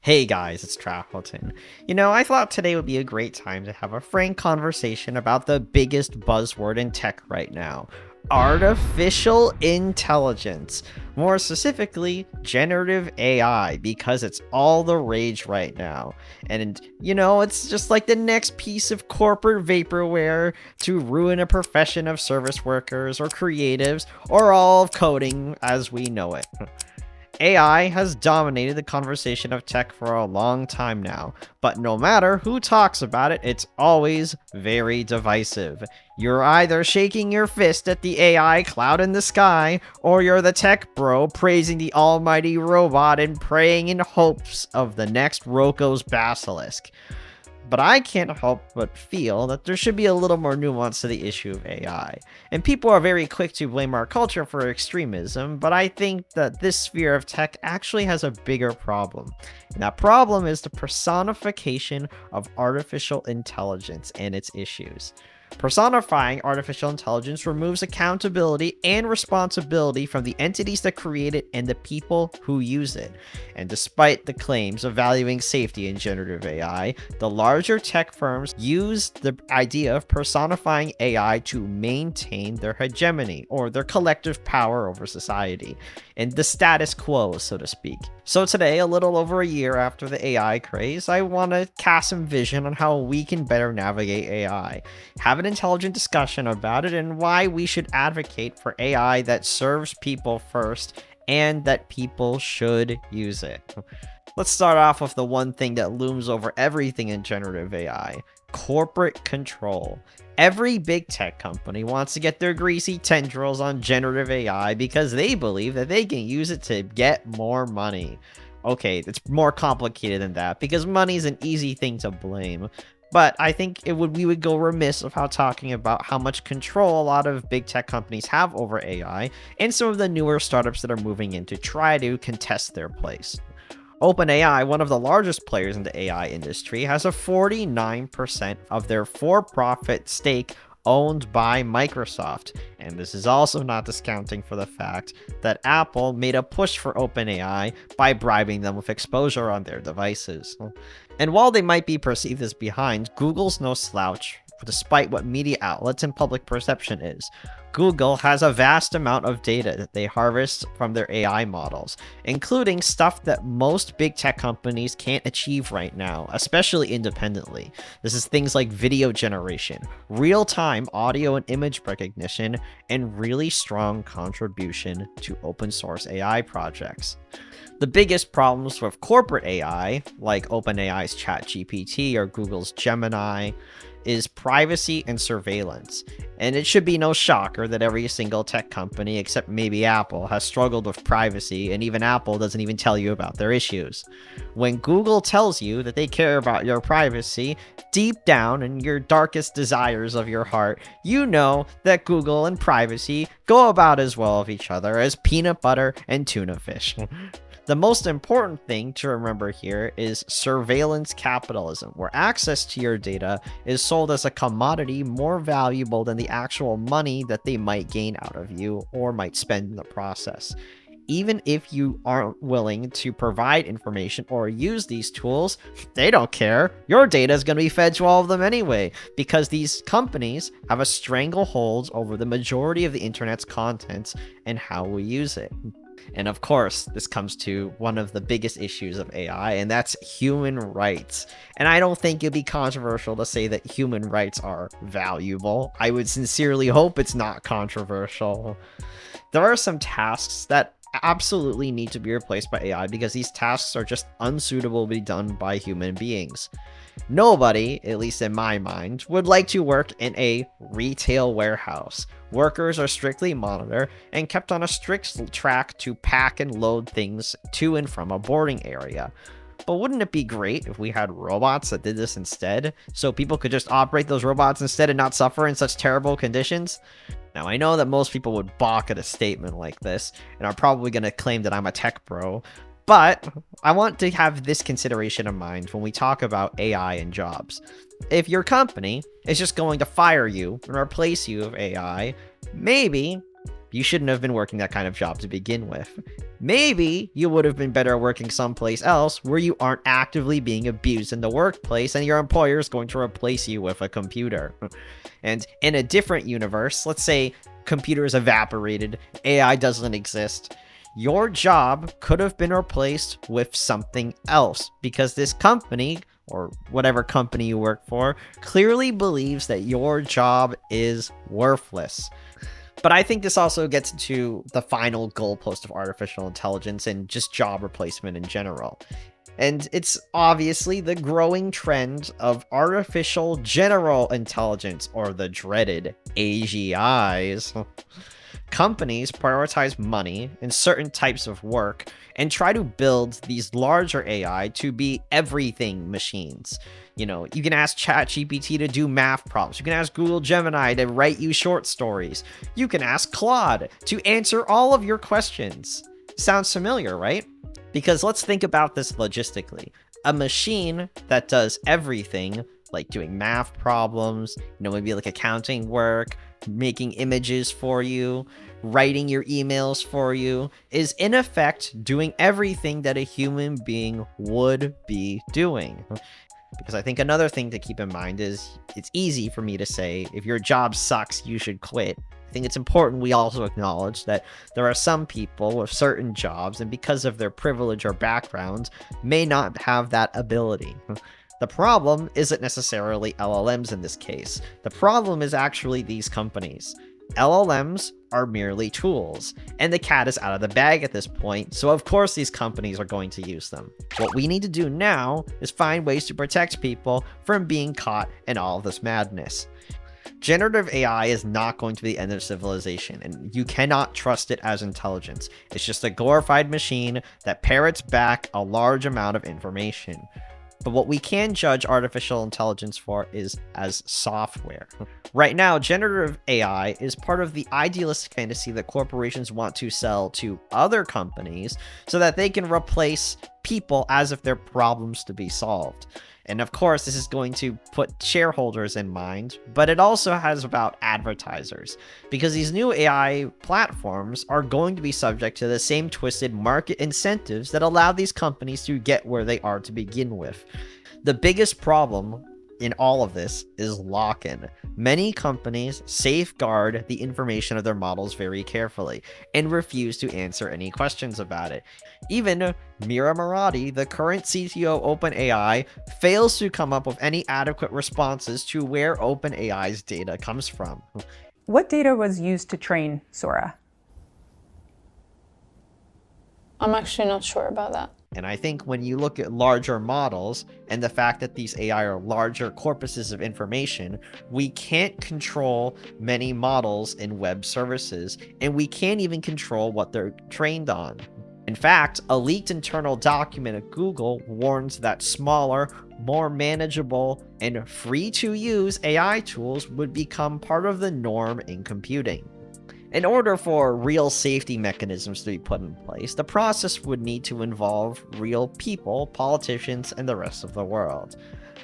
Hey guys, it's Trafotin. I thought today would be a great time to have a frank conversation about the biggest buzzword in tech right now: artificial intelligence. More specifically, generative AI, because it's all the rage right now. And, it's just like the next piece of corporate vaporware to ruin a profession of service workers or creatives or all of coding as we know it. AI has dominated the conversation of tech for a long time now, but no matter who talks about it, it's always very divisive. You're either shaking your fist at the AI cloud in the sky, or you're the tech bro praising the almighty robot and praying in hopes of the next Roko's basilisk. But I can't help but feel that there should be a little more nuance to the issue of AI. And people are very quick to blame our culture for extremism, but I think that this sphere of tech actually has a bigger problem. And that problem is the personification of artificial intelligence and its issues. Personifying artificial intelligence removes accountability and responsibility from the entities that create it and the people who use it. And despite the claims of valuing safety in generative AI, the larger tech firms use the idea of personifying AI to maintain their hegemony, or their collective power over society, and the status quo, so to speak. So today, a little over a year after the AI craze, I want to cast some vision on how we can better navigate AI, have an intelligent discussion about it, and why we should advocate for AI that serves people first and that people should use it. Let's start off with the one thing that looms over everything in generative AI: corporate control. Every big tech company wants to get their greasy tendrils on generative AI because they believe that they can use it to get more money. Okay, it's more complicated than that because money's an easy thing to blame. But I think we would go remiss without talking about how much control a lot of big tech companies have over AI, and some of the newer startups that are moving in to try to contest their place. OpenAI, one of the largest players in the AI industry, has a 49% of their for-profit stake owned by Microsoft. And this is also not discounting for the fact that Apple made a push for OpenAI by bribing them with exposure on their devices. And while they might be perceived as behind, Google's no slouch, despite what media outlets and public perception is. Google has a vast amount of data that they harvest from their AI models, including stuff that most big tech companies can't achieve right now, especially independently. This is things like video generation, real-time audio and image recognition, and really strong contribution to open source AI projects. The biggest problems with corporate AI, like OpenAI's ChatGPT or Google's Gemini, is privacy and surveillance. And it should be no shocker that every single tech company, except maybe Apple, has struggled with privacy, and even Apple doesn't even tell you about their issues. When Google tells you that they care about your privacy, deep down in your darkest desires of your heart, you know that Google and privacy go about as well of each other as peanut butter and tuna fish. The most important thing to remember here is surveillance capitalism, where access to your data is sold as a commodity more valuable than the actual money that they might gain out of you or might spend in the process. Even if you aren't willing to provide information or use these tools, they don't care. Your data is going to be fed to all of them anyway, because these companies have a stranglehold over the majority of the internet's contents and how we use it. And of course, this comes to one of the biggest issues of AI, and that's human rights. And I don't think it'd be controversial to say that human rights are valuable. I would sincerely hope it's not controversial. There are some tasks that absolutely need to be replaced by AI because these tasks are just unsuitable to be done by human beings. Nobody, at least in my mind, would like to work in a retail warehouse. Workers are strictly monitored and kept on a strict track to pack and load things to and from a boarding area. But wouldn't it be great if we had robots that did this instead, so people could just operate those robots instead and not suffer in such terrible conditions? Now, I know that most people would balk at a statement like this, and are probably going to claim that I'm a tech bro, but I want to have this consideration in mind when we talk about AI and jobs. If your company is just going to fire you and replace you with AI, maybe You shouldn't have been working that kind of job to begin with. Maybe you would have been better working someplace else where you aren't actively being abused in the workplace and your employer is going to replace you with a computer. And in a different universe, let's say computers evaporated, AI doesn't exist. Your job could have been replaced with something else because this company, or whatever company you work for, clearly believes that your job is worthless. But I think this also gets to the final goalpost of artificial intelligence and just job replacement in general. And it's obviously the growing trend of artificial general intelligence, or the dreaded AGIs. Companies prioritize money and certain types of work and try to build these larger AI to be everything machines. You can ask ChatGPT to do math problems. You can ask Google Gemini to write you short stories. You can ask Claude to answer all of your questions. Sounds familiar, right? Because let's think about this logistically. A machine that does everything, like doing math problems, maybe like accounting work, making images for you, writing your emails for you, is in effect doing everything that a human being would be doing. Because I think another thing to keep in mind is it's easy for me to say, if your job sucks, you should quit. I think it's important we also acknowledge that there are some people with certain jobs, and because of their privilege or background, may not have that ability. The problem isn't necessarily LLMs in this case. The problem is actually these companies. LLMs are merely tools, and the cat is out of the bag at this point, so of course these companies are going to use them. What we need to do now is find ways to protect people from being caught in all of this madness. Generative AI is not going to be the end of civilization, and you cannot trust it as intelligence. It's just a glorified machine that parrots back a large amount of information. But what we can judge artificial intelligence for is as software. Right now, generative AI is part of the idealistic fantasy that corporations want to sell to other companies so that they can replace people as if they're problems to be solved. And of course, this is going to put shareholders in mind, but it also has about advertisers, because these new AI platforms are going to be subject to the same twisted market incentives that allow these companies to get where they are to begin with. The biggest problem in all of this is lock-in. Many companies safeguard the information of their models very carefully and refuse to answer any questions about it. Even Mira Murati, the current CTO of OpenAI, fails to come up with any adequate responses to where OpenAI's data comes from. What data was used to train Sora? I'm actually not sure about that. And I think when you look at larger models and the fact that these AI are larger corpuses of information, we can't control many models in web services, and we can't even control what they're trained on. In fact, a leaked internal document at Google warns that smaller, more manageable, and free-to-use AI tools would become part of the norm in computing. In order for real safety mechanisms to be put in place, the process would need to involve real people, politicians, and the rest of the world.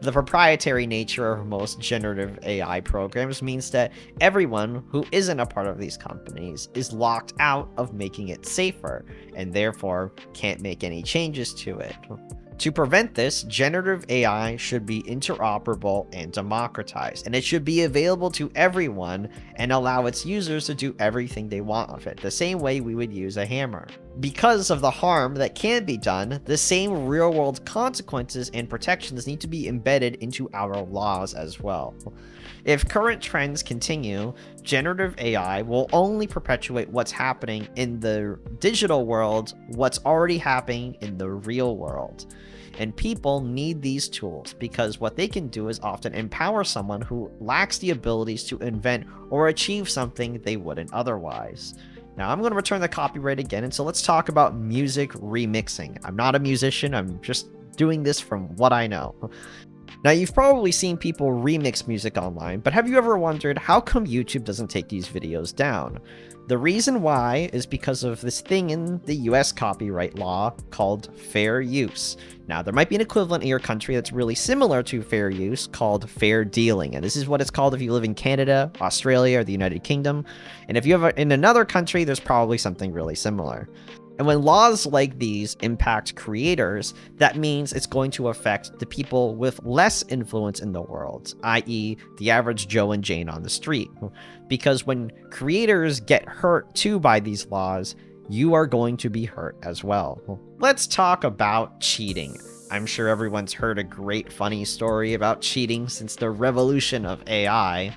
The proprietary nature of most generative AI programs means that everyone who isn't a part of these companies is locked out of making it safer, and therefore can't make any changes to it. To prevent this, generative AI should be interoperable and democratized, and it should be available to everyone and allow its users to do everything they want with it, the same way we would use a hammer. Because of the harm that can be done, the same real-world consequences and protections need to be embedded into our laws as well. If current trends continue, generative AI will only perpetuate what's happening in the digital world, what's already happening in the real world. And people need these tools because what they can do is often empower someone who lacks the abilities to invent or achieve something they wouldn't otherwise. Now, I'm going to return the copyright again, and so let's talk about music remixing. I'm not a musician, I'm just doing this from what I know. Now, you've probably seen people remix music online, but have you ever wondered how come YouTube doesn't take these videos down? The reason why is because of this thing in the US copyright law called fair use. Now, there might be an equivalent in your country that's really similar to fair use called fair dealing. And this is what it's called if you live in Canada, Australia, or the United Kingdom. And if you have in another country, there's probably something really similar. And when laws like these impact creators, that means it's going to affect the people with less influence in the world, i.e. the average Joe and Jane on the street. Because when creators get hurt too by these laws, you are going to be hurt as well. Let's talk about cheating. I'm sure everyone's heard a great funny story about cheating since the revolution of AI.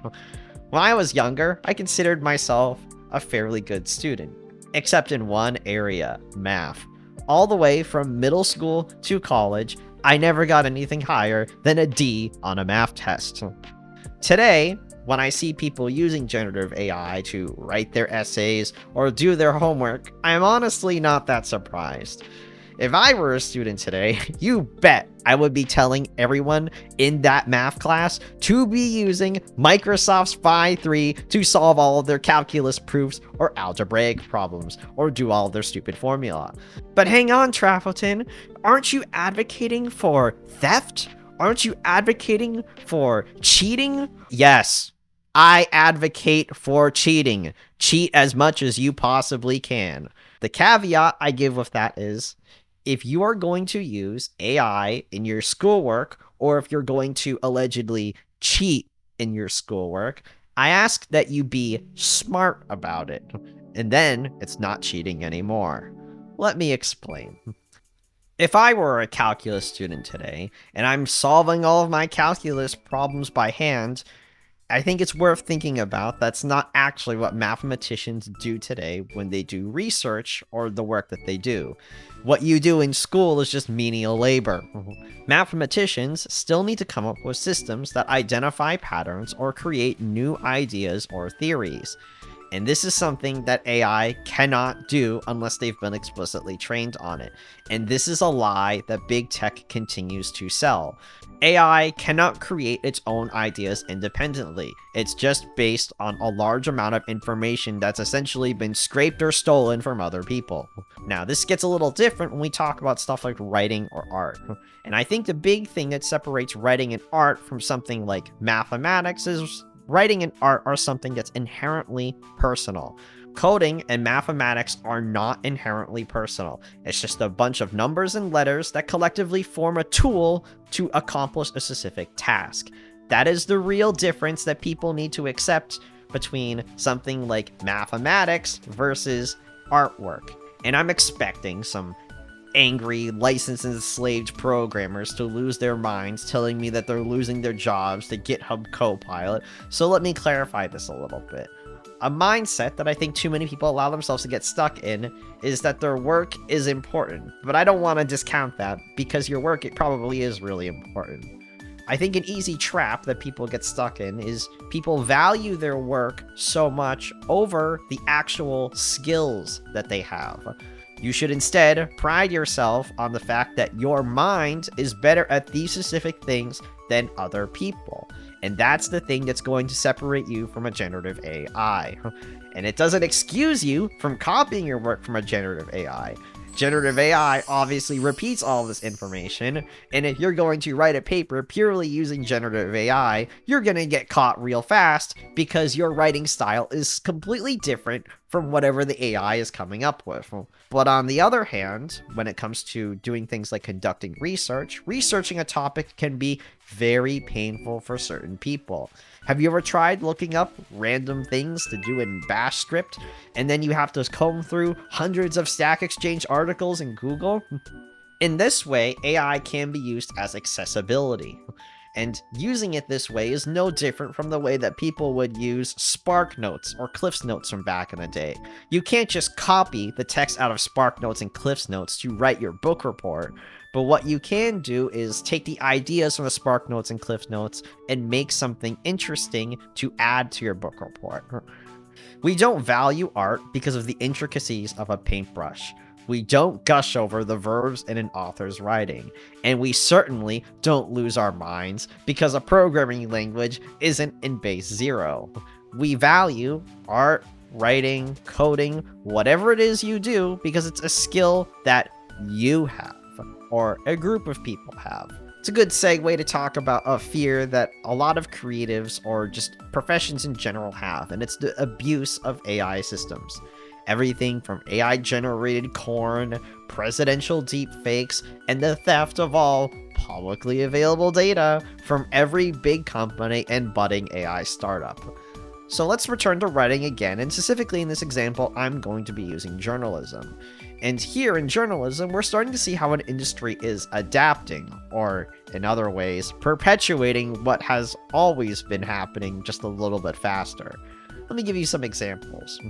When I was younger, I considered myself a fairly good student. Except in one area, math. All the way from middle school to college, I never got anything higher than a D on a math test. Today, when I see people using generative AI to write their essays or do their homework, I'm honestly not that surprised. If I were a student today, you bet I would be telling everyone in that math class to be using Microsoft's Phi 3 to solve all of their calculus proofs or algebraic problems, or do all of their stupid formula. But hang on, Trafotin, aren't you advocating for theft? Aren't you advocating for cheating? Yes, I advocate for cheating. Cheat as much as you possibly can. The caveat I give with that is, if you are going to use AI in your schoolwork, or if you're going to allegedly cheat in your schoolwork, I ask that you be smart about it, and then it's not cheating anymore. Let me explain. If I were a calculus student today, and I'm solving all of my calculus problems by hand, I think it's worth thinking about that's not actually what mathematicians do today when they do research or the work that they do. What you do in school is just menial labor. Mathematicians still need to come up with systems that identify patterns or create new ideas or theories. And this is something that AI cannot do unless they've been explicitly trained on it. And this is a lie that big tech continues to sell. AI cannot create its own ideas independently. It's just based on a large amount of information that's essentially been scraped or stolen from other people. Now, this gets a little different when we talk about stuff like writing or art. And I think the big thing that separates writing and art from something like mathematics is writing and art are something that's inherently personal. Coding and mathematics are not inherently personal. It's just a bunch of numbers and letters that collectively form a tool to accomplish a specific task. That is the real difference that people need to accept between something like mathematics versus artwork. And I'm expecting some angry, licensed and enslaved programmers to lose their minds telling me that they're losing their jobs to GitHub Copilot. So let me clarify this a little bit. A mindset that I think too many people allow themselves to get stuck in is that their work is important. But I don't want to discount that, because your work, it probably is really important. I think an easy trap that people get stuck in is people value their work so much over the actual skills that they have. You should instead pride yourself on the fact that your mind is better at these specific things than other people. And that's the thing that's going to separate you from a generative AI. And it doesn't excuse you from copying your work from a generative AI. Generative AI obviously repeats all this information, and if you're going to write a paper purely using generative AI, you're going to get caught real fast because your writing style is completely different from whatever the AI is coming up with. But on the other hand, when it comes to doing things like conducting research, researching a topic can be very painful for certain people. Have you ever tried looking up random things to do in Bash script, and then you have to comb through hundreds of Stack Exchange articles in Google? In this way, AI can be used as accessibility. And using it this way is no different from the way that people would use Spark Notes or Cliffs Notes from back in the day. You can't just copy the text out of Spark Notes and Cliffs Notes to write your book report. But what you can do is take the ideas from the Spark Notes and Cliff Notes and make something interesting to add to your book report. We don't value art because of the intricacies of a paintbrush. We don't gush over the verbs in an author's writing. And we certainly don't lose our minds because a programming language isn't in base 0. We value art, writing, coding, whatever it is you do, because it's a skill that you have or a group of people have. It's a good segue to talk about a fear that a lot of creatives or just professions in general have, and it's the abuse of AI systems. Everything from AI-generated corn, presidential deepfakes, and the theft of all publicly available data from every big company and budding AI startup. So let's return to writing again, and specifically in this example, I'm going to be using journalism. And here in journalism, we're starting to see how an industry is adapting, or in other ways, perpetuating what has always been happening just a little bit faster. Let me give you some examples.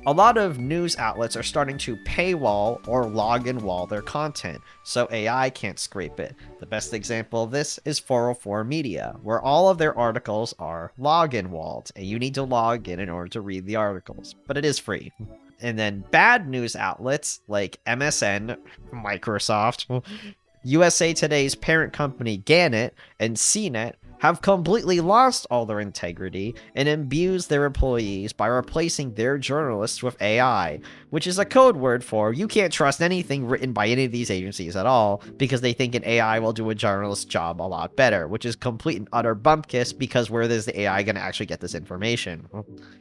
A lot of news outlets are starting to paywall or login wall their content, so AI can't scrape it. The best example of this is 404 Media, where all of their articles are login walled, and you need to log in order to read the articles, but it is free. And then bad news outlets like MSN, Microsoft, USA Today's parent company Gannett, and CNET have completely lost all their integrity and abused their employees by replacing their journalists with AI, which is a code word for you can't trust anything written by any of these agencies at all because they think an AI will do a journalist's job a lot better, which is complete and utter bumpkiss because where is the AI going to actually get this information?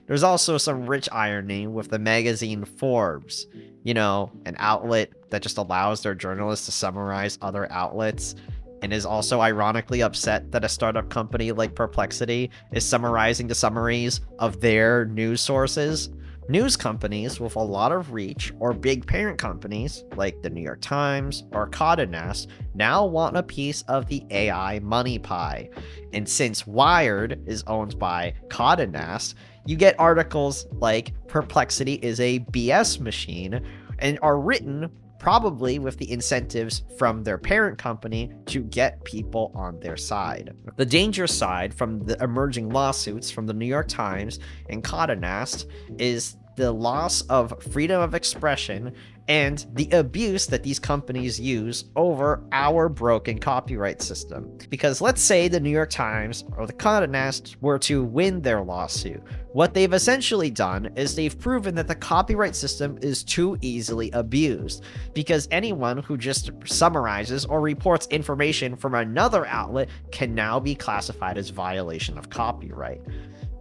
There's also some rich irony with the magazine Forbes, you know, an outlet that just allows their journalists to summarize other outlets, and is also ironically upset that a startup company like Perplexity is summarizing the summaries of their news sources. News companies with a lot of reach, or big parent companies like the New York Times or Condé Nast, now want a piece of the AI money pie. And since Wired is owned by Condé Nast, you get articles like Perplexity is a BS machine and are written probably with the incentives from their parent company to get people on their side. The danger side from the emerging lawsuits from the New York Times and Condé Nast is the loss of freedom of expression and the abuse that these companies use over our broken copyright system. Because let's say the New York Times or the Condé Nast were to win their lawsuit. What they've essentially done is they've proven that the copyright system is too easily abused, because anyone who just summarizes or reports information from another outlet can now be classified as violation of copyright.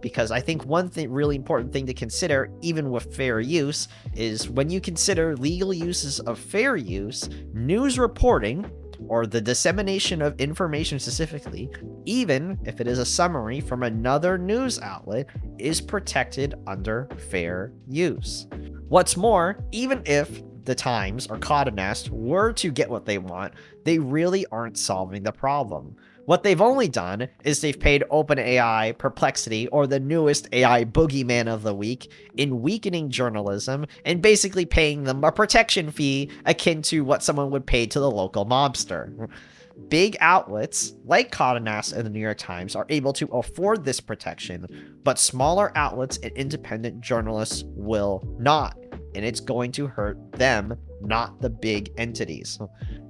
Because I think one really important thing to consider, even with fair use, is when you consider legal uses of fair use, news reporting, or the dissemination of information specifically, even if it is a summary from another news outlet, is protected under fair use. What's more, even if the Times or Condé Nast were to get what they want, they really aren't solving the problem. What they've only done is they've paid OpenAI, Perplexity, or the newest AI boogeyman of the week in weakening journalism and basically paying them a protection fee akin to what someone would pay to the local mobster. Big outlets like Condé Nast and the New York Times are able to afford this protection, but smaller outlets and independent journalists will not, and it's going to hurt them, not the big entities.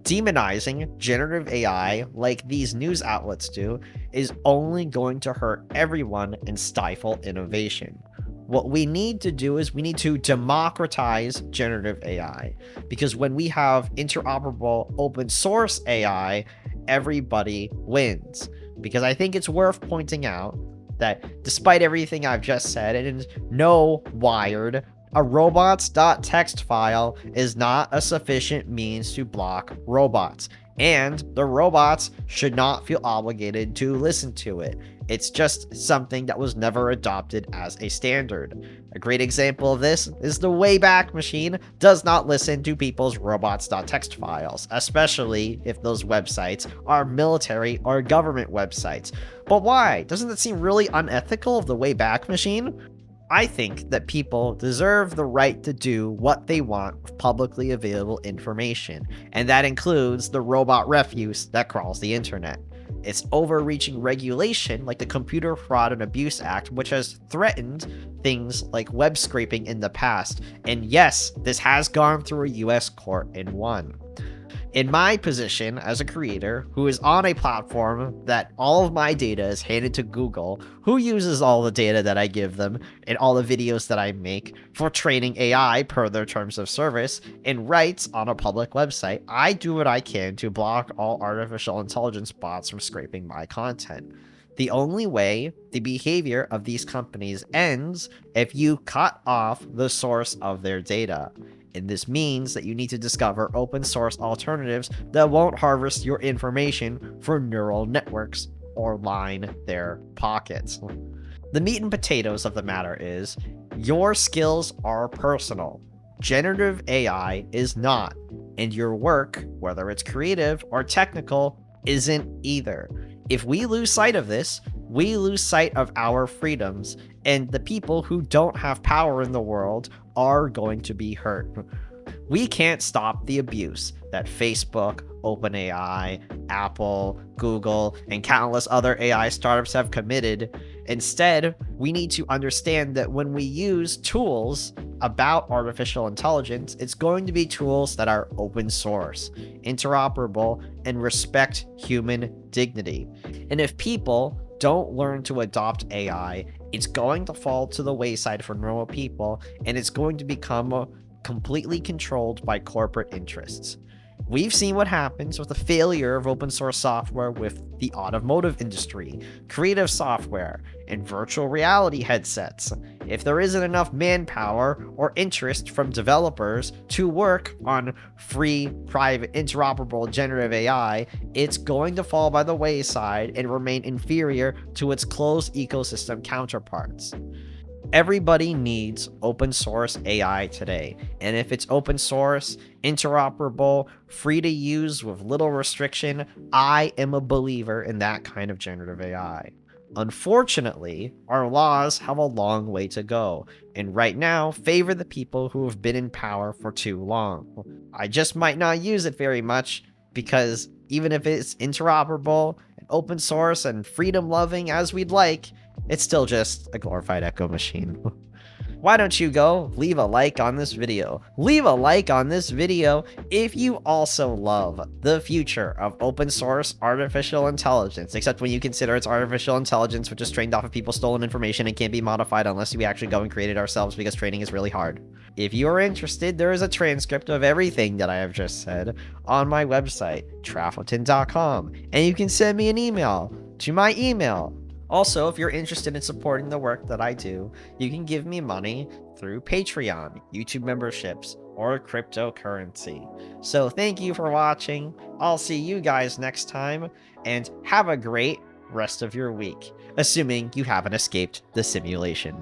Demonizing generative AI like these news outlets do is only going to hurt everyone and stifle innovation. What we need to do is we need to democratize generative AI, because when we have interoperable open source AI, everybody wins. Because I think it's worth pointing out that despite everything I've just said, and no Wired, a robots.txt file is not a sufficient means to block robots, and the robots should not feel obligated to listen to it. It's just something that was never adopted as a standard. A great example of this is the Wayback Machine does not listen to people's robots.txt files, especially if those websites are military or government websites. But why? Doesn't it seem really unethical of the Wayback Machine? I think that people deserve the right to do what they want with publicly available information, and that includes the robot refuse that crawls the internet. It's overreaching regulation like the Computer Fraud and Abuse Act, which has threatened things like web scraping in the past, and yes, this has gone through a US court and won. In my position as a creator who is on a platform that all of my data is handed to Google, who uses all the data that I give them and all the videos that I make for training AI per their terms of service and writes on a public website, I do what I can to block all artificial intelligence bots from scraping my content. The only way the behavior of these companies ends if you cut off the source of their data. And this means that you need to discover open source alternatives that won't harvest your information for neural networks or line their pockets. The meat and potatoes of the matter is, your skills are personal. Generative AI is not. And your work, whether it's creative or technical, isn't either. If we lose sight of this, we lose sight of our freedoms, and the people who don't have power in the world are going to be hurt. We can't stop the abuse that Facebook, OpenAI, Apple, Google, and countless other AI startups have committed. Instead, we need to understand that when we use tools about artificial intelligence, it's going to be tools that are open source, interoperable, and respect human dignity. And if people don't learn to adopt AI, it's going to fall to the wayside for normal people, and it's going to become completely controlled by corporate interests. We've seen what happens with the failure of open source software with the automotive industry, creative software, and virtual reality headsets. If there isn't enough manpower or interest from developers to work on free, private, interoperable generative AI, it's going to fall by the wayside and remain inferior to its closed ecosystem counterparts. Everybody needs open source AI today, and if it's open source, interoperable, free to use with little restriction, I am a believer in that kind of generative AI. Unfortunately, our laws have a long way to go, and right now favor the people who have been in power for too long. I just might not use it very much, because even if it's interoperable, and open source, and freedom-loving as we'd like, it's still just a glorified echo machine. Why don't you go leave a like on this video? Leave a like on this video if you also love the future of open source artificial intelligence, except when you consider it's artificial intelligence which is trained off of people's stolen information and can't be modified unless we actually go and create it ourselves, because training is really hard. If you are interested, there is a transcript of everything that I have just said on my website, Trafotin.com, and you can send me an email to my email. Also, if you're interested in supporting the work that I do, you can give me money through Patreon, YouTube memberships, or cryptocurrency. So thank you for watching. I'll see you guys next time, and have a great rest of your week, assuming you haven't escaped the simulation.